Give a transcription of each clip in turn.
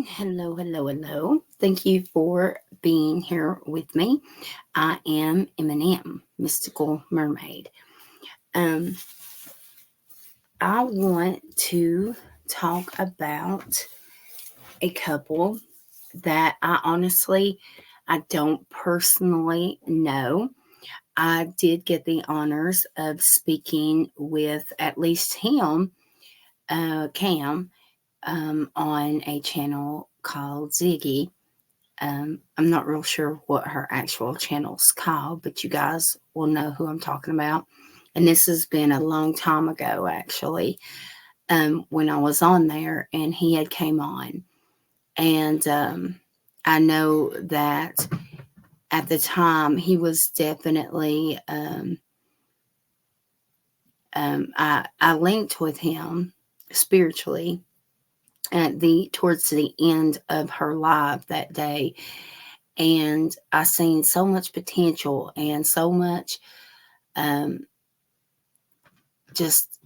Hello, hello, hello. Thank you for being here with me. I am Eminem, Mystical Mermaid. Um, I want to talk about a couple that I don't personally know. I did get the honors of speaking with at least him, Cam, on a channel called Ziggy. I'm not real sure what her actual channel's called, but you guys will know who I'm talking about. And this has been a long time ago, actually, when I was on there and he had came on. And I know that at the time he was definitely, I linked with him spiritually at towards the end of her live that day, and I seen so much potential and so much um, just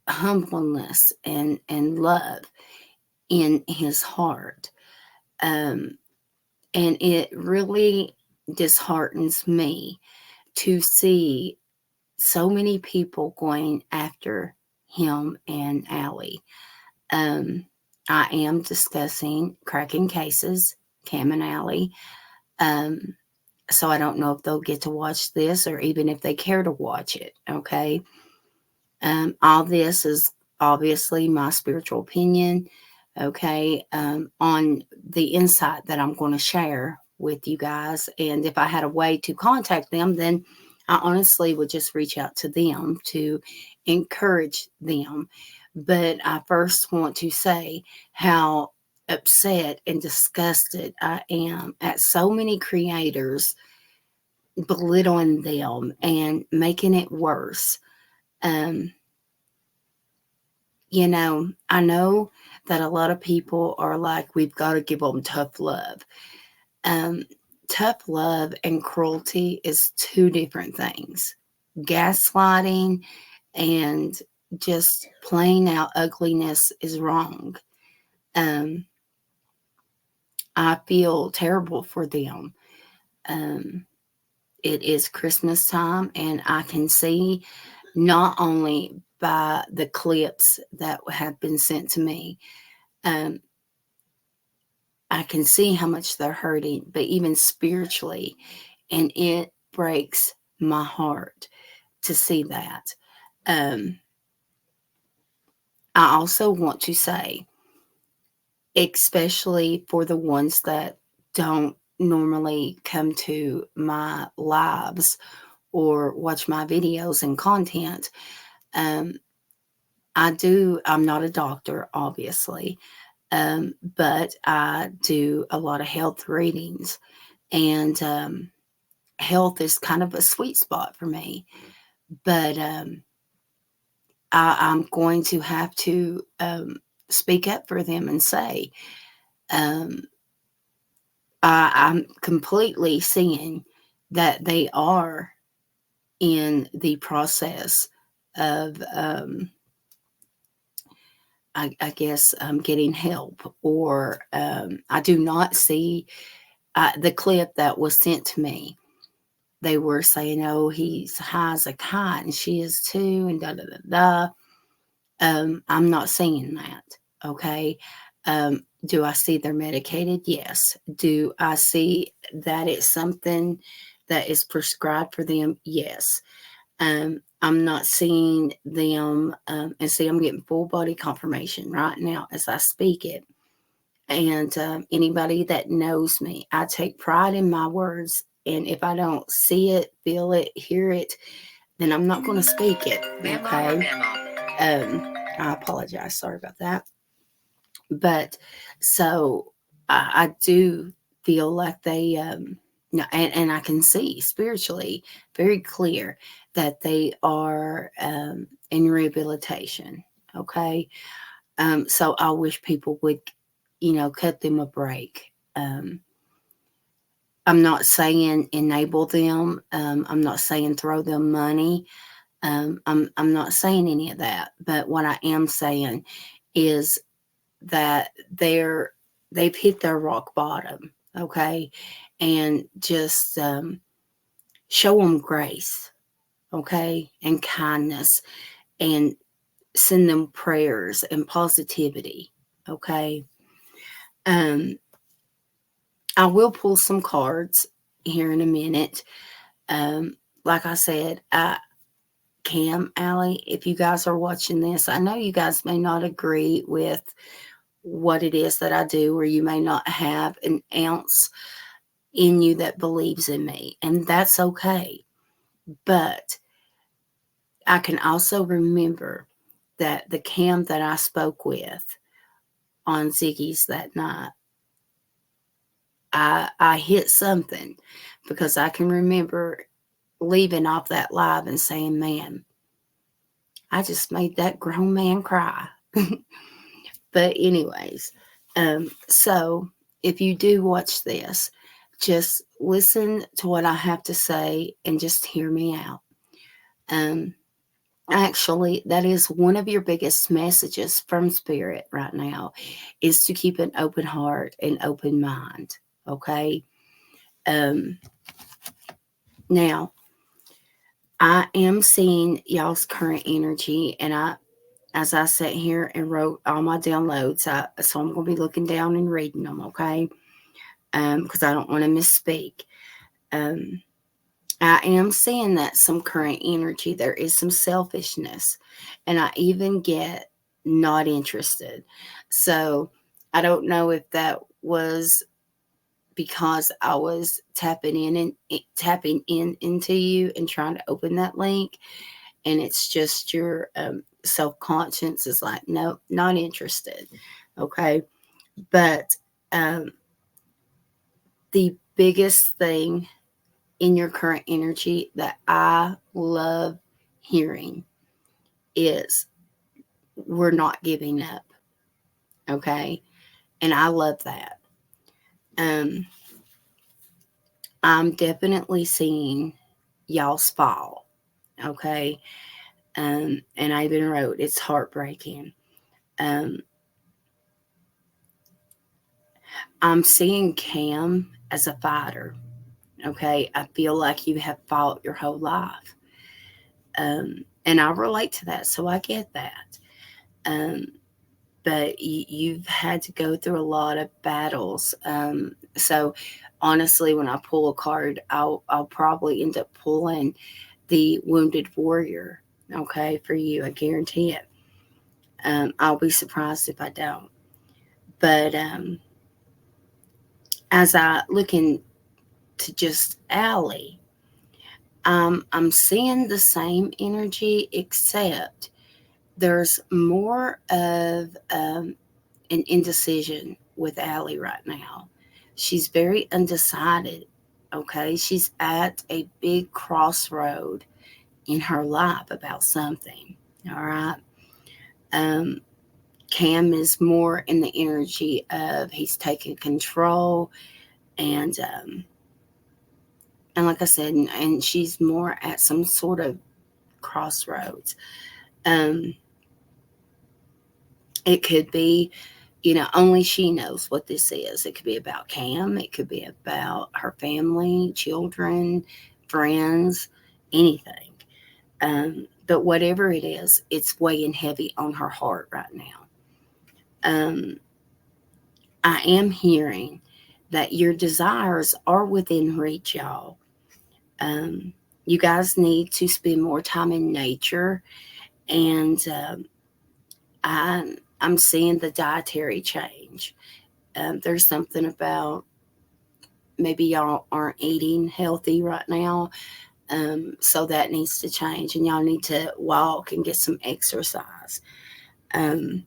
humbleness and love in his heart, um, and it really disheartens me to see so many people going after him and Allie. Um, I am discussing cracking cases, Cam and Allie. Um, so I don't know if they'll get to watch this or even if they care to watch it. Okay. All this is obviously my spiritual opinion. Okay. On the insight that I'm going to share with you guys. And if I had a way to contact them, then I honestly would just reach out to them to encourage them. But I first want to say how upset and disgusted I am at so many creators belittling them and making it worse. Um, I know that a lot of people are like, we've got to give them tough love. Um, Tough love and cruelty is two different things. Gaslighting and just plain out ugliness is wrong. Um, I feel terrible for them. Um, it is Christmas time, and I can see not only by the clips that have been sent to me, um, I can see how much they're hurting, but even spiritually, and it breaks my heart to see that. Um, I also want to say, especially for the ones that don't normally come to my lives or watch my videos and content, um, I'm not a doctor, obviously, but I do a lot of health readings, and health is kind of a sweet spot for me. But I'm going to have to speak up for them and say, um, I'm completely seeing that they are in the process of, I guess, getting help, or I do not see the clip that was sent to me. They were saying, "Oh, he's high as a kite, and she is too," and da da da da. I'm not saying that. Okay. Do I see they're medicated? Yes. Do I see that it's something that is prescribed for them? Yes. I'm not seeing them, and see, I'm getting full body confirmation right now as I speak it. And anybody that knows me, I take pride in my words. And if I don't see it, feel it, hear it, then I'm not going to speak it. Okay. I apologize. Sorry about that. But so I do feel like they, no, and I can see spiritually very clear that they are in rehabilitation. Okay. So I wish people would, cut them a break. Um, I'm not saying enable them. I'm not saying throw them money. I'm not saying any of that. But what I am saying is that they're they've hit their rock bottom, okay? And just show them grace, okay? And kindness, and send them prayers and positivity, okay? Um, I will pull some cards here in a minute. Like I said, Cam, Allie, if you guys are watching this, I know you guys may not agree with what it is that I do, or you may not have an ounce in you that believes in me, and that's okay. But I can also remember that the Cam that I spoke with on Ziggy's that night, I hit something, because I can remember leaving off that live and saying, man, I just made that grown man cry. But anyways, so if you do watch this, just listen to what I have to say and just hear me out. Um, Actually, that is one of your biggest messages from Spirit right now, is to keep an open heart and open mind. Okay. Um, Now, I am seeing y'all's current energy, and as I sat here and wrote all my downloads, so I'm going to be looking down and reading them, okay? Because I don't want to misspeak. Um, I am seeing that some current energy, there is some selfishness, and I even get not interested. So I don't know if that was because I was tapping in into you and trying to open that link, and it's just your self conscience is like, no, not interested. Okay. But um, the biggest thing in your current energy that I love hearing is, we're not giving up. Okay. And I love that. Um, I'm definitely seeing y'all's fall. Okay. And I even wrote, it's heartbreaking. Um, I'm seeing Cam as a fighter. Okay. I feel like you have fought your whole life. And I relate to that. So I get that. Um, but you've had to go through a lot of battles. So honestly, when I pull a card, I'll probably end up pulling the wounded warrior. Okay. For you. I guarantee it. I'll be surprised if I don't. But as I look into just Allie, I'm seeing the same energy, except there's more of an indecision with Allie right now. She's very undecided. Okay, she's at a big crossroad in her life about something. All right. Um, Cam is more in the energy of he's taking control, and and like I said, and she's more at some sort of crossroads. Um, it could be, only she knows what this is. It could be about Cam. It could be about her family, children, friends, anything. But whatever it is, it's weighing heavy on her heart right now. Um, I am hearing that your desires are within reach, y'all. Um, you guys need to spend more time in nature, and I'm seeing the dietary change. There's something about, maybe y'all aren't eating healthy right now, so that needs to change, and y'all need to walk and get some exercise. Um,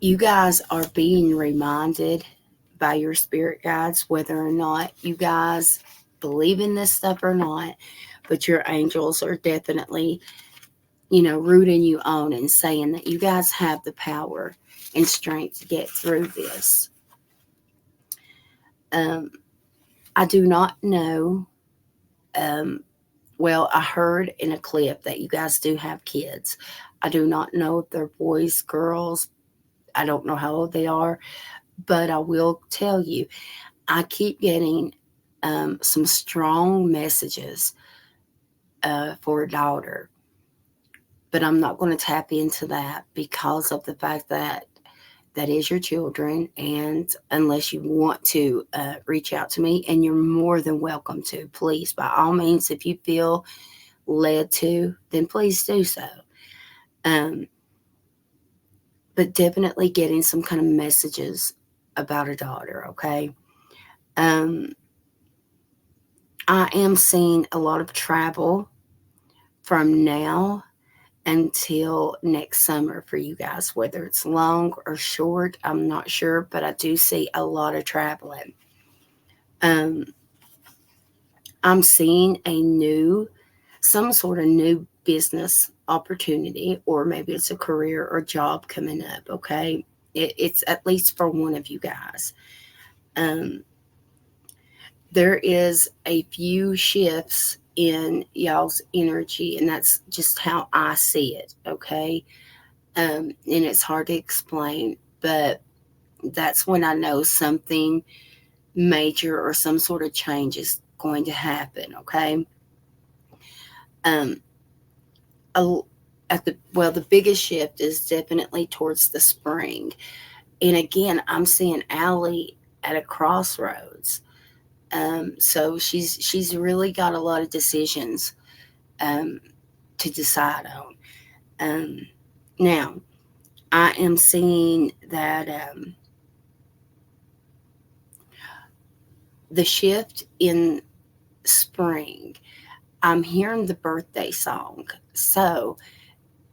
you guys are being reminded by your spirit guides, whether or not you guys believe in this stuff or not, but your angels are definitely, rooting you on and saying that you guys have the power and strength to get through this. Um, I do not know. Um, well, I heard in a clip that you guys do have kids. I do not know if they're boys, girls. I don't know how old they are, but I will tell you, I keep getting some strong messages for a daughter, but I'm not going to tap into that because of the fact that that is your children. And unless you want to reach out to me, and you're more than welcome to, please, by all means, if you feel led to, then please do so. Um, but definitely getting some kind of messages about a daughter, okay? Um, I am seeing a lot of travel from now until next summer for you guys, whether it's long or short, I'm not sure, but I do see a lot of traveling. Um, I'm seeing some sort of new business opportunity, or maybe it's a career or job coming up, okay? It's at least for one of you guys. Um, there is a few shifts in y'all's energy, and that's just how I see it, okay? And it's hard to explain, but that's when I know something major or some sort of change is going to happen, okay? Um, the biggest shift is definitely towards the spring, and again, I'm seeing Allie at a crossroads. So she's really got a lot of decisions um, to decide on. Now, I am seeing that the shift in spring, I'm hearing the birthday song. So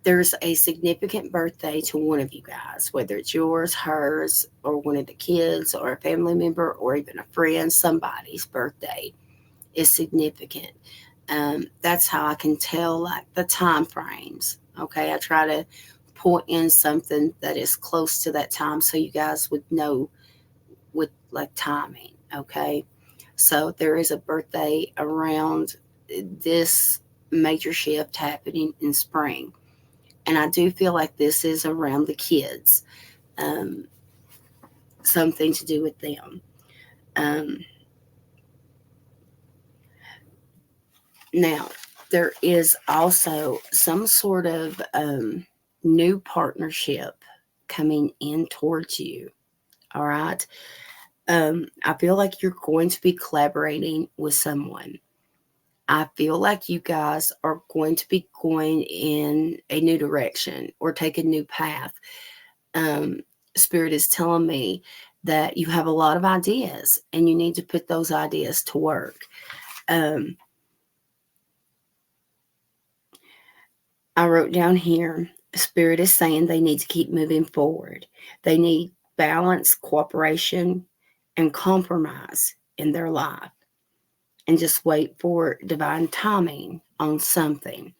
there's a significant birthday to one of you guys, whether it's yours, hers, or one of the kids, or a family member, or even a friend, somebody's birthday is significant. That's how I can tell like the time frames. Okay, I try to point in something that is close to that time so you guys would know with like timing. Okay, so there is a birthday around this major shift happening in spring, and I do feel like this is around the kids, um, something to do with them. Um, Now, there is also some sort of new partnership coming in towards you. All right. I feel like you're going to be collaborating with someone. I feel like you guys are going to be going in a new direction or take a new path. Um, Spirit is telling me that you have a lot of ideas and you need to put those ideas to work. Um, I wrote down here, Spirit is saying they need to keep moving forward. They need balance, cooperation, and compromise in their life, and just wait for divine timing on something.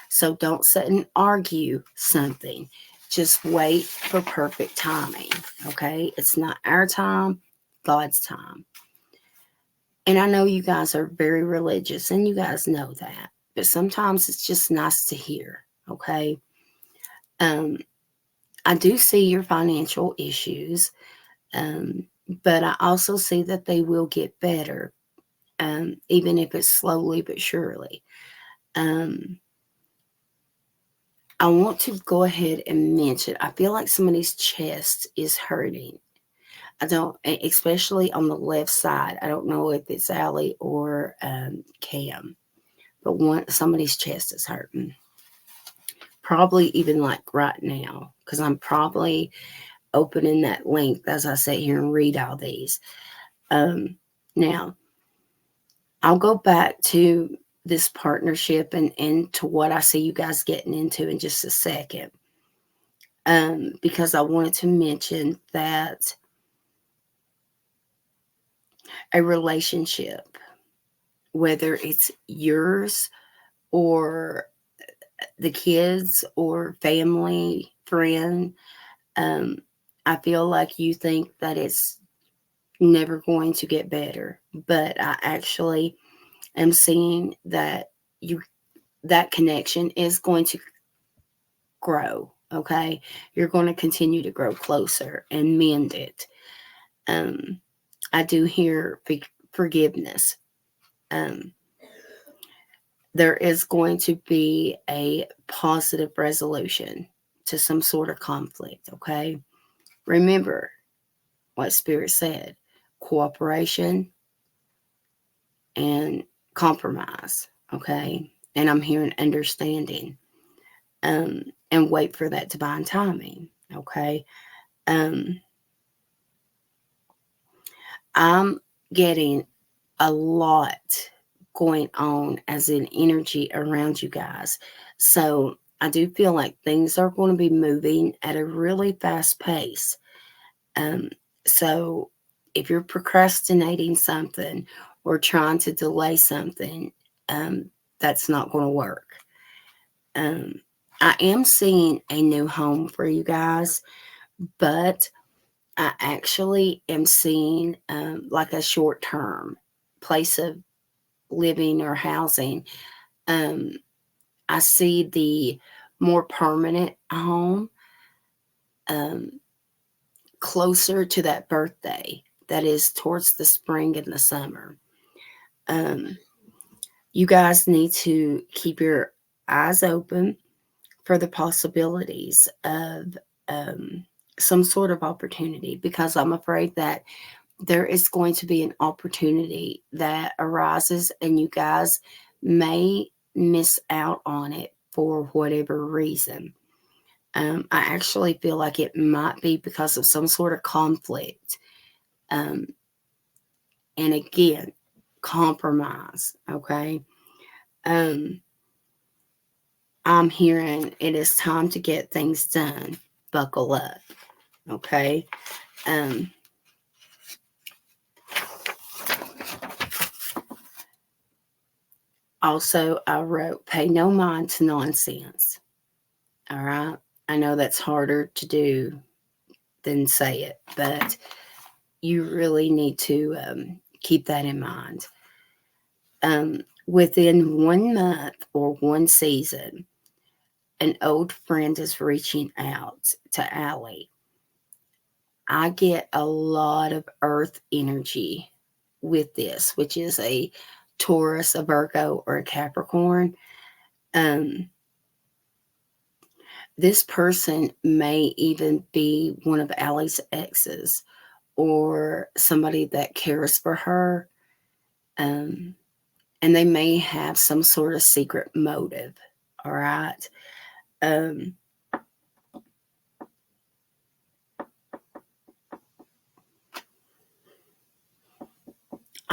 So don't sit and argue something. Just wait for perfect timing. Okay? It's not our time, God's time. And I know you guys are very religious and you guys know that. But sometimes it's just nice to hear. Okay? Um, I do see your financial issues, um, but I also see that they will get better, even if it's slowly but surely. Um, I want to go ahead and mention, I feel like somebody's chest is hurting. I don't, especially on the left side. I don't know if it's Allie or Cam, but somebody's chest is hurting. Probably even like right now, because I'm probably opening that link as I sit here and read all these. Now, I'll go back to this partnership and to what I see you guys getting into in just a second. Because I wanted to mention that a relationship, whether it's yours or the kids or family, friend, um, I feel like you think that it's never going to get better. But I actually am seeing that you that connection is going to grow. Okay, you're going to continue to grow closer and mend it. I do hear forgiveness. Um, there is going to be a positive resolution to some sort of conflict. Okay, remember what Spirit said: cooperation and compromise. Okay, and I'm hearing understanding. And wait for that divine timing. Okay, um, I'm getting a lot going on as an energy around you guys. So I do feel like things are going to be moving at a really fast pace. Um, so if you're procrastinating something or trying to delay something, um, that's not going to work. Um, I am seeing a new home for you guys, but I actually am seeing like a short term place of living or housing. Um, I see the more permanent home um, closer to that birthday that is towards the spring and the summer. Um, you guys need to keep your eyes open for the possibilities of um, some sort of opportunity, because I'm afraid that there is going to be an opportunity that arises and you guys may miss out on it for whatever reason. I actually feel like it might be because of some sort of conflict. Um, and again, compromise. Okay. Um, I'm hearing it is time to get things done. Buckle up. Okay. Um, Also, I wrote, pay no mind to nonsense. All right. I know that's harder to do than say it, but you really need to keep that in mind. Within 1 month or one season, an old friend is reaching out to Allie. I get a lot of earth energy with this, which is a Taurus, a Virgo, or a Capricorn. Um, this person may even be one of Allie's exes or somebody that cares for her. Um, and they may have some sort of secret motive. All right. Um,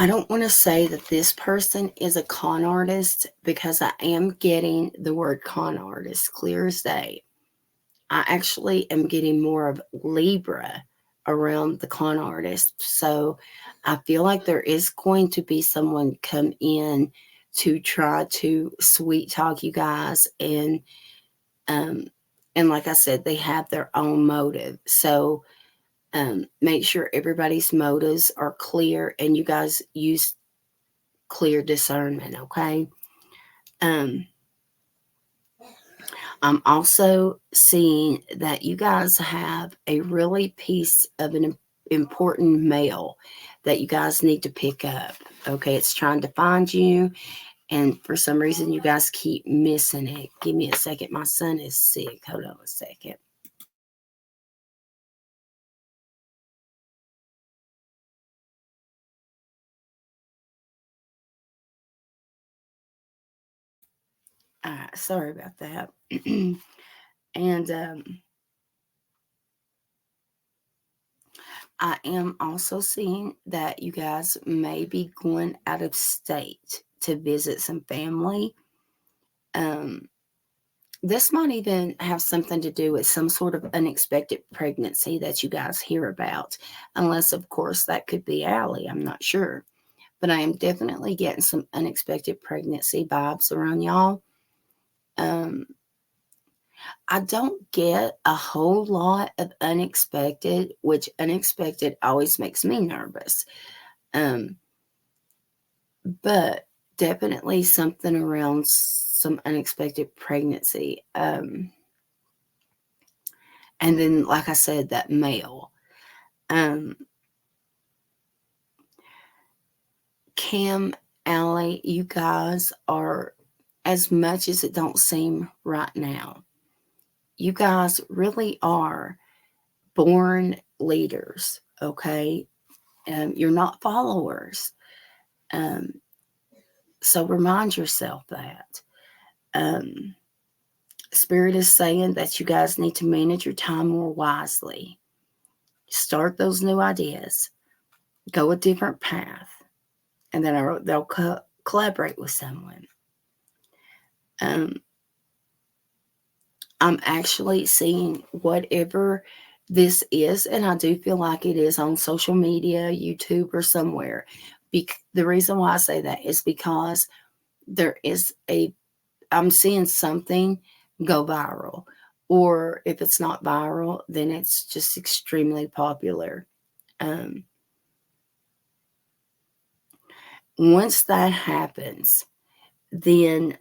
I don't want to say that this person is a con artist, because I am getting the word con artist clear as day. I actually am getting more of Libra around the con artist. So I feel like there is going to be someone come in to try to sweet talk you guys, um and like I said, they have their own motive. So make sure everybody's motives are clear and you guys use clear discernment. Okay. um I'm also seeing that you guys have a really piece of an important mail that you guys need to pick up. Okay, it's trying to find you, and for some reason, you guys keep missing it. Give me a second. My son is sick. Hold on a second. All right, sorry about that. And I am also seeing that you guys may be going out of state to visit some family. Um, this might even have something to do with some sort of unexpected pregnancy that you guys hear about, unless, of course, that could be Allie. I'm not sure. But I am definitely getting some unexpected pregnancy vibes around y'all. Um, I don't get a whole lot of unexpected, which unexpected always makes me nervous. Um, but definitely something around some unexpected pregnancy. And then, like I said, that male. Cam, Allie, you guys are, as much as it don't seem right now, you guys really are born leaders, okay? You're not followers. Um, so remind yourself that. Um, Spirit is saying that you guys need to manage your time more wisely. Start those new ideas. Go a different path. And then they'll collaborate with someone. I'm actually seeing whatever this is, and I do feel like it is on social media, YouTube, or somewhere. The reason why I say that is because there is I'm seeing something go viral. Or if it's not viral, then it's just extremely popular. Once that happens, then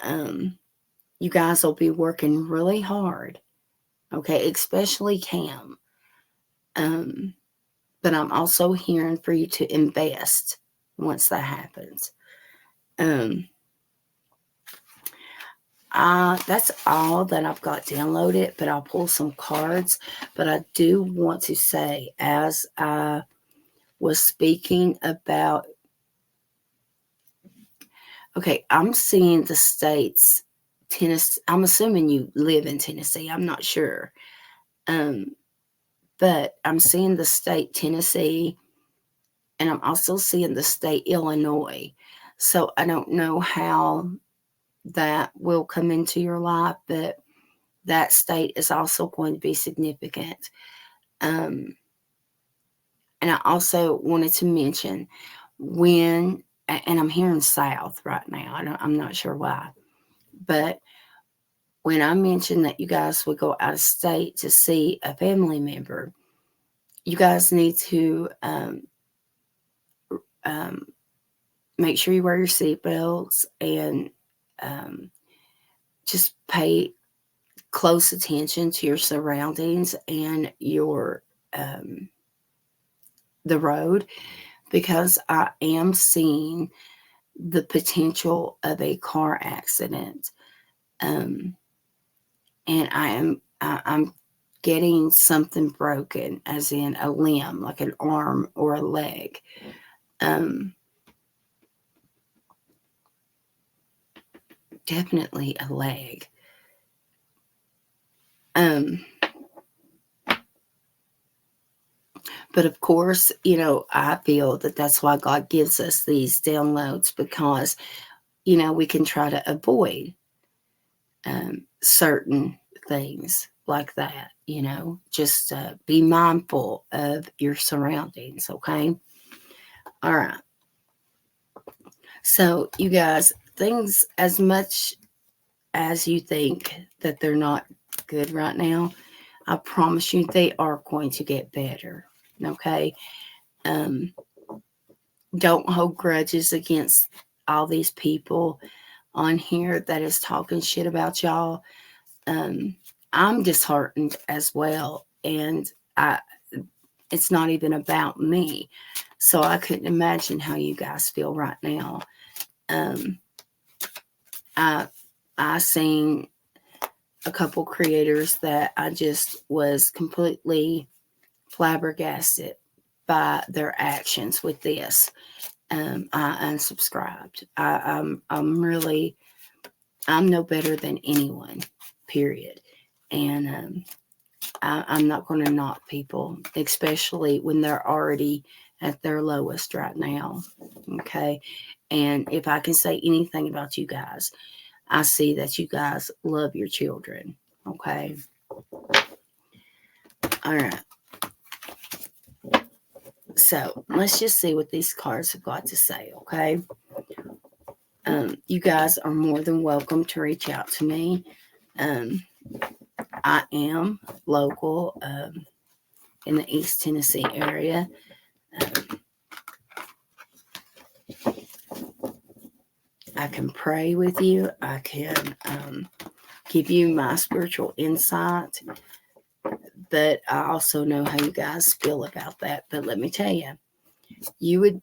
you guys will be working really hard. Okay, especially Cam. But I'm also hearing for you to invest once that happens. That's all that I've got downloaded, but I'll pull some cards. But I do want to say, as I was speaking about, okay, I'm seeing the states, Tennessee. I'm assuming you live in Tennessee. I'm not sure. But I'm seeing the state Tennessee, and I'm also seeing the state Illinois. So I don't know how that will come into your life, but that state is also going to be significant. And I also wanted to mention and I'm hearing South right now. I'm not sure why, but when I mentioned that you guys would go out of state to see a family member, you guys need to make sure you wear your seatbelts and just pay close attention to your surroundings and your the road, because I am seeing the potential of a car accident, and I'm getting something broken, as in a limb, like an arm or a leg. Definitely a leg. But of course, I feel that that's why God gives us these downloads, because, we can try to avoid certain things like that, just be mindful of your surroundings, okay? All right. So, you guys, things, as much as you think that they're not good right now, I promise you they are going to get better, okay? Don't hold grudges against all these people on here that is talking shit about y'all. I'm disheartened as well, and it's not even about me, so I couldn't imagine how you guys feel right now. I seen a couple creators that I just was completely flabbergasted by their actions with this. I unsubscribed. I'm no better than anyone, period. And I'm not going to knock people, especially when they're already at their lowest right now. Okay. And if I can say anything about you guys, I see that you guys love your children. Okay. All right. So let's just see what these cards have got to say. Okay. You guys are more than welcome to reach out to me. I am local in the East Tennessee area. I can pray with you. I can give you my spiritual insight. But I also know how you guys feel about that. But let me tell you, you would,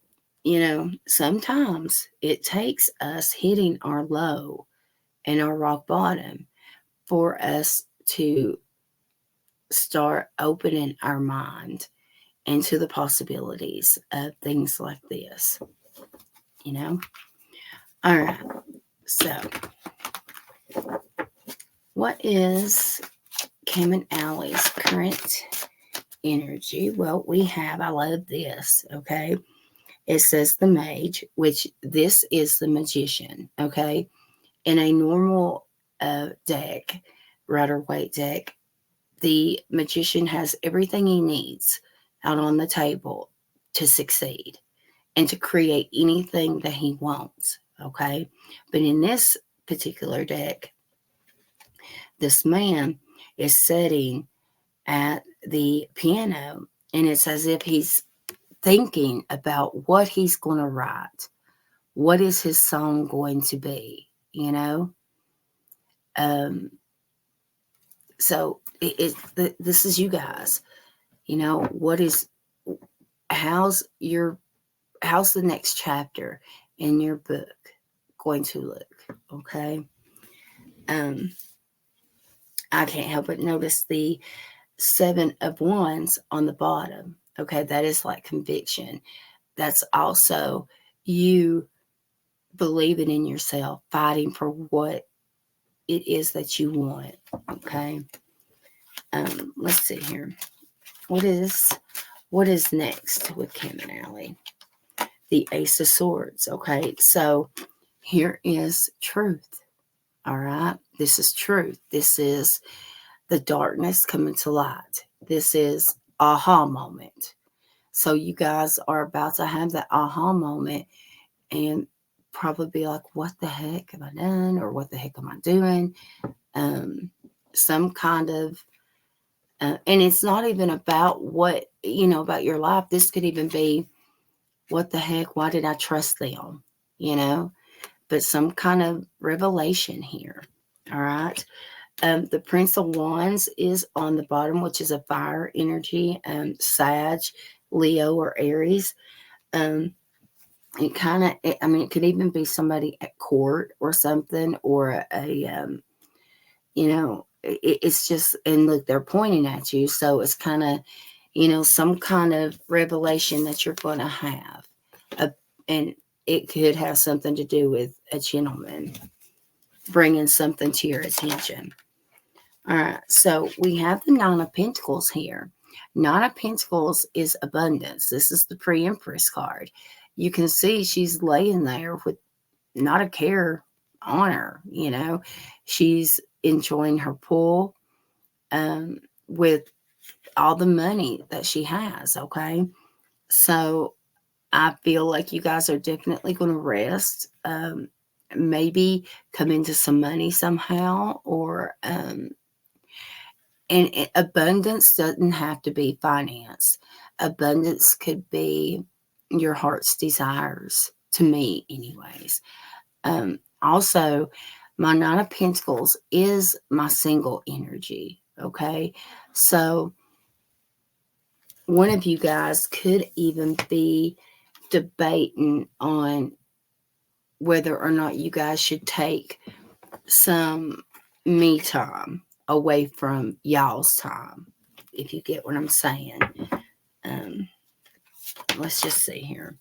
sometimes it takes us hitting our low and our rock bottom for us to start opening our mind into the possibilities of things like this, you know? All right. So, what is Kim and Allie's current energy? Well, I love this, okay? It says the mage, which this is the magician, okay? In a normal deck, Rider-Waite deck, the magician has everything he needs out on the table to succeed and to create anything that he wants, okay? But in this particular deck, this man is sitting at the piano, and it's as if he's thinking about what he's going to write. What is his song going to be, So this is you guys, how's the next chapter in your book going to look? Okay. I can't help but notice the 7 of Wands on the bottom. Okay, that is like conviction. That's also you believing in yourself, fighting for what it is that you want. Okay. Let's see here. What is next with Kim and Allie? The Ace of Swords. Okay, so here is truth. All right, this is truth. This is the darkness coming to light. This is aha moment. So you guys are about to have that aha moment and probably be like, what the heck have I done? Or what the heck am I doing? Some kind of, and it's not even about what, about your life. This could even be, what the heck? Why did I trust them? But some kind of revelation here. All right. The Prince of Wands is on the bottom, which is a fire energy, Sag, Leo, or Aries. It could even be somebody at court or something, or it's just, and look, they're pointing at you. So it's kind of, some kind of revelation that you're going to have. And it could have something to do with a gentleman bringing something to your attention. All right, so we have the 9 of Pentacles here. 9 of Pentacles is abundance. This is the pre-Empress card. You can see she's laying there with not a care on her, She's enjoying her pool with all the money that she has, okay? So I feel like you guys are definitely going to rest, maybe come into some money somehow, or and abundance doesn't have to be finance. Abundance could be your heart's desires, to me anyways. Also, my 9 of Pentacles is my single energy, okay? So one of you guys could even be debating on whether or not you guys should take some me time away from y'all's time, if you get what I'm saying. Let's just see here.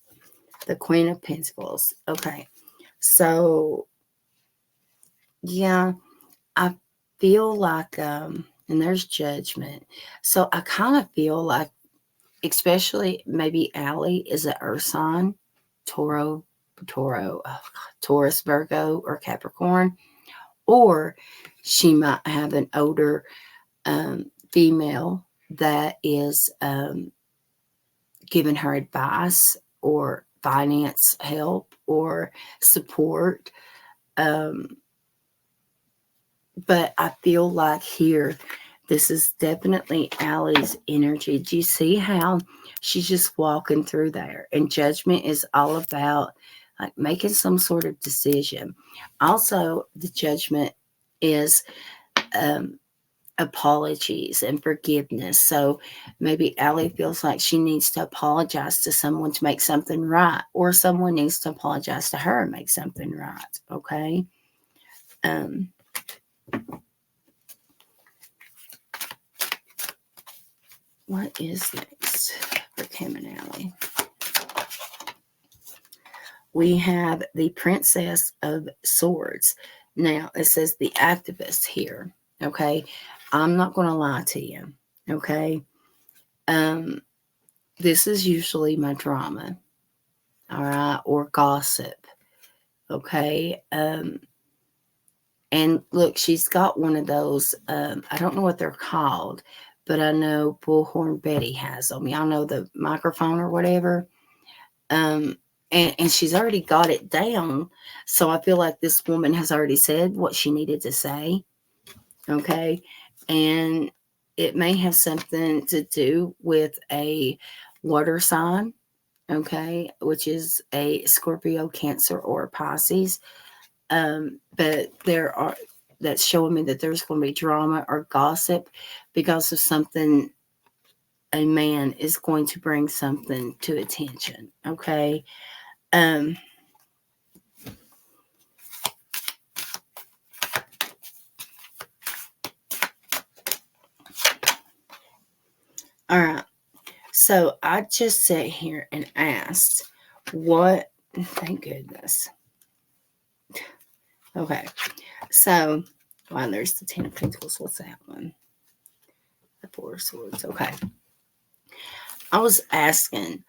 The Queen of Pentacles. Okay. So, yeah, I feel like, and there's Judgment. So I kind of feel like, especially maybe Allie is an earth sign, Taurus, Virgo, or Capricorn, or she might have an older female that is giving her advice or finance help or support. But I feel like here, this is definitely Allie's energy. Do you see how she's just walking through there? And Judgment is all about like making some sort of decision. Also, the Judgment is apologies and forgiveness. So maybe Allie feels like she needs to apologize to someone to make something right, or someone needs to apologize to her and make something right. Okay. Um, what is next for Kim and Allie? We have the Princess of Swords. Now, it says the activist here. Okay. I'm not going to lie to you. Okay. This is usually my drama. All right. Or gossip. Okay. And look, she's got one of those, I don't know what they're called, but I know Bullhorn Betty has them. Y'all know the microphone or whatever. And she's already got it down. So I feel like this woman has already said what she needed to say. Okay. And it may have something to do with a water sign. Okay. Which is a Scorpio, Cancer, or Pisces. But that's showing me that there's going to be drama or gossip because of something. A man is going to bring something to attention. Okay. Um, all right. So I just sat here and asked, what? Thank goodness. Okay. So, wow, there's the Ten of Pentacles. What's that one? The Four of Swords. Okay. I was asking,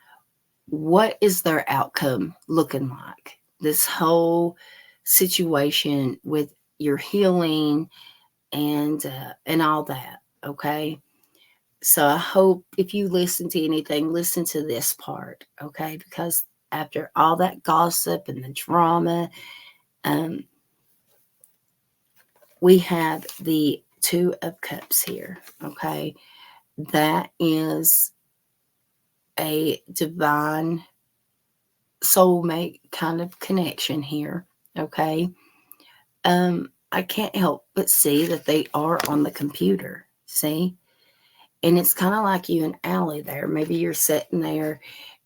what is their outcome looking like? This whole situation with your healing and all that. Okay. So I hope if you listen to anything, listen to this part. Okay. Because after all that gossip and the drama, we have the Two of Cups here. Okay. That is a divine soulmate kind of connection here. Okay. I can't help but see that they are on the computer. See? And it's kind of like you and Allie there. Maybe you're sitting there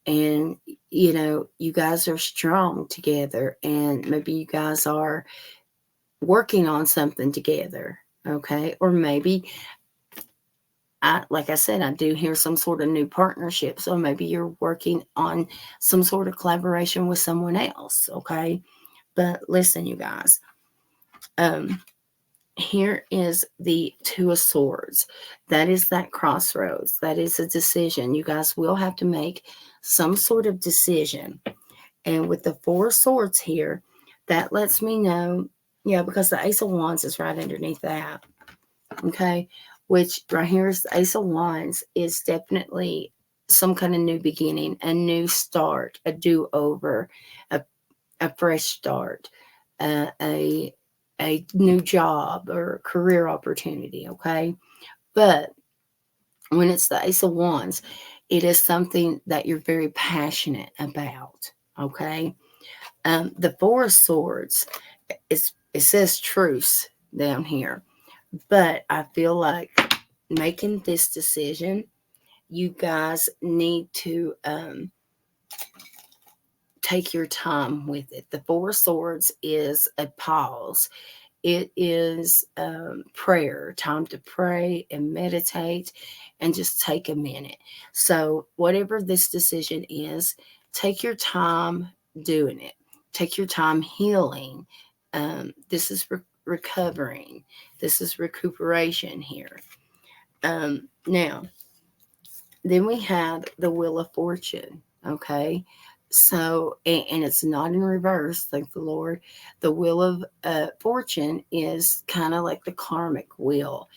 and, you guys are strong together, and maybe you guys are working on something together. Okay. Or maybe, like I said, I do hear some sort of new partnership. So maybe you're working on some sort of collaboration with someone else. Okay. But listen, you guys, here is the Two of Swords. That is that crossroads. That is a decision. You guys will have to make some sort of decision. And with the Four of Swords here, that lets me know, because the Ace of Wands is right underneath that. Okay. Which right here is the Ace of Wands is definitely some kind of new beginning, a new start, a do-over, a fresh start, a new job or career opportunity. Okay. But when it's the Ace of Wands, it is something that you're very passionate about. Okay. The Four of Swords, it says truce down here, but I feel like making this decision, you guys need to take your time with it. The Four of Swords is a pause. It is prayer, time to pray and meditate and just take a minute. So, whatever this decision is, take your time doing it. Take your time healing. This is recovering. This is recuperation here. Now, then we have the Wheel of Fortune. Okay. So, and it's not in reverse, thank the Lord. The Wheel of Fortune is kind of like the karmic wheel,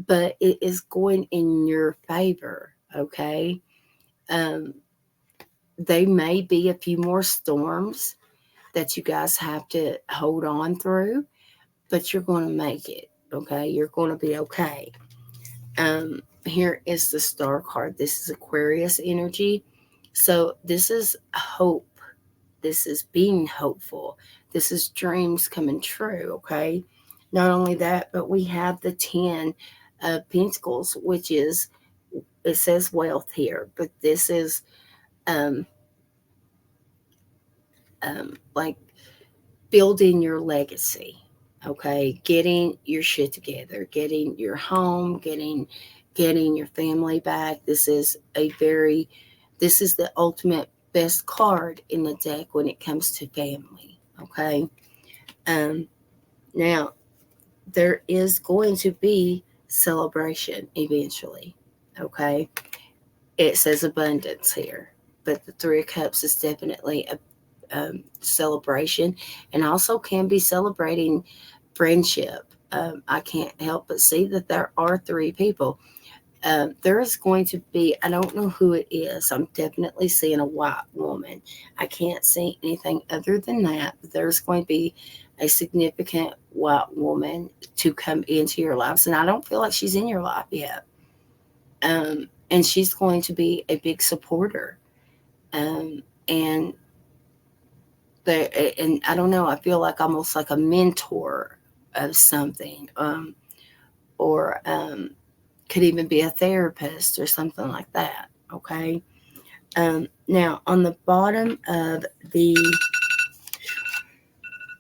but it is going in your favor. Okay. They may be a few more storms that you guys have to hold on through, but you're going to make it. Okay. You're going to be okay. Here is the Star card. This is Aquarius energy. So this is hope. This is being hopeful. This is dreams coming true. Okay. Not only that, but we have the 10 of Pentacles, which is, it says wealth here, but this is um, like building your legacy. Okay, getting your shit together, getting your home, getting your family back. This is the ultimate best card in the deck when it comes to family. Okay, um, now there is going to be celebration eventually. Okay, it says abundance here, but the Three of Cups is definitely a celebration, and also can be celebrating friendship. I can't help but see that there are three people. There is going to be, I don't know who it is. I'm definitely seeing a white woman. I can't see anything other than that. There's going to be a significant white woman to come into your lives. And I don't feel like she's in your life yet. And she's going to be a big supporter. And and I don't know, I feel like almost like a mentor of something, or could even be a therapist or something like that. Okay. Now on the bottom of the,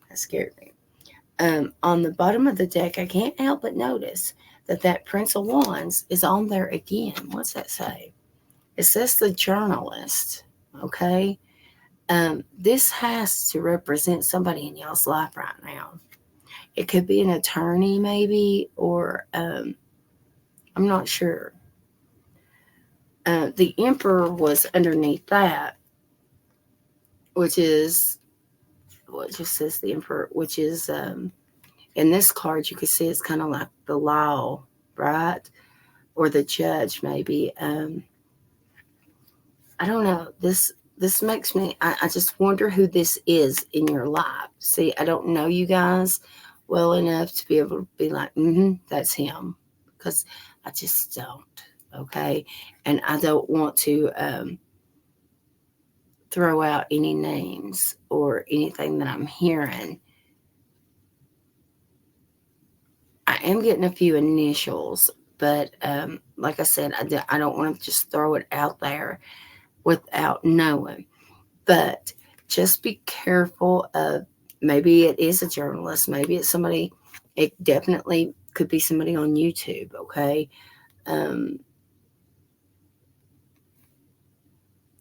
that scared me. On the bottom of the deck, I can't help but notice that that Prince of Wands is on there again. What's that say? It says the journalist. Okay. This has to represent somebody in y'all's life right now. It could be an attorney, maybe, or I'm not sure. The Emperor was underneath that, which is what just says the Emperor, which is in this card you can see it's kind of like the law, right, or the judge, maybe. I don't know. This makes me. I just wonder who this is in your life. See, I don't know you guys well enough to be able to be like, that's him, because I just don't. Okay, and I don't want to throw out any names or anything that I'm hearing. I am getting a few initials, but like I said, I don't want to just throw it out there without knowing. But just be careful of, maybe it is a journalist, maybe it's somebody, it definitely could be somebody on YouTube, okay? And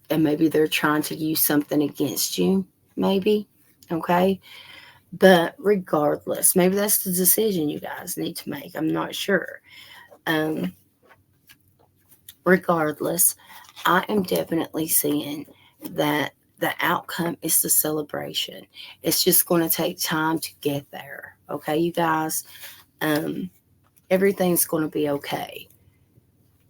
maybe they're trying to use something against you, maybe, okay? But regardless, maybe that's the decision you guys need to make. I'm not sure. Regardless, I am definitely seeing that the outcome is the celebration. It's just going to take time to get there. Okay, you guys? Everything's going to be okay.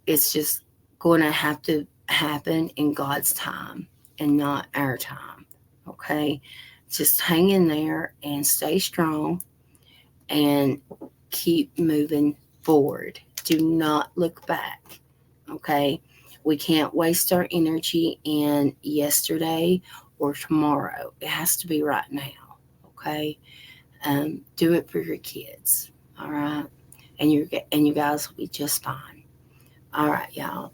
It's just going to have to happen in God's time and not our time. Okay, just hang in there and stay strong and keep moving forward. Do not look back. Okay, we can't waste our energy in yesterday or tomorrow. It has to be right now. Okay, do it for your kids. All right, and you guys will be just fine. All right, y'all.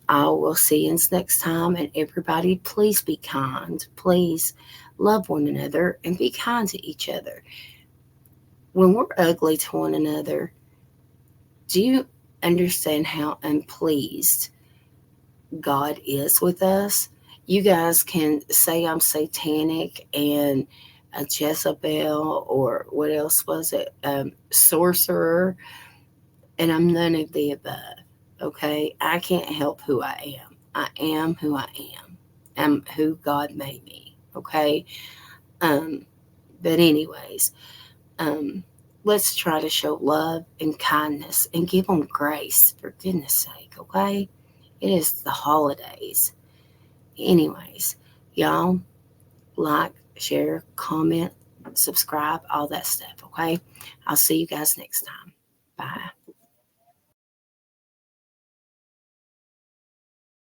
I will see you next time. And everybody, please be kind. Please love one another and be kind to each other. When we're ugly to one another, do you understand how unpleased God is with us? You guys can say I'm satanic and a Jezebel, or what else was it? Sorcerer, and I'm none of the above. Okay, I can't help who I am. I am who I am. I'm who God made me. Okay, but anyways, let's try to show love and kindness and give them grace, for goodness sake. Okay, it is the holidays. Anyways, y'all, like, share, comment, subscribe, all that stuff. Okay, I'll see you guys next time. Bye.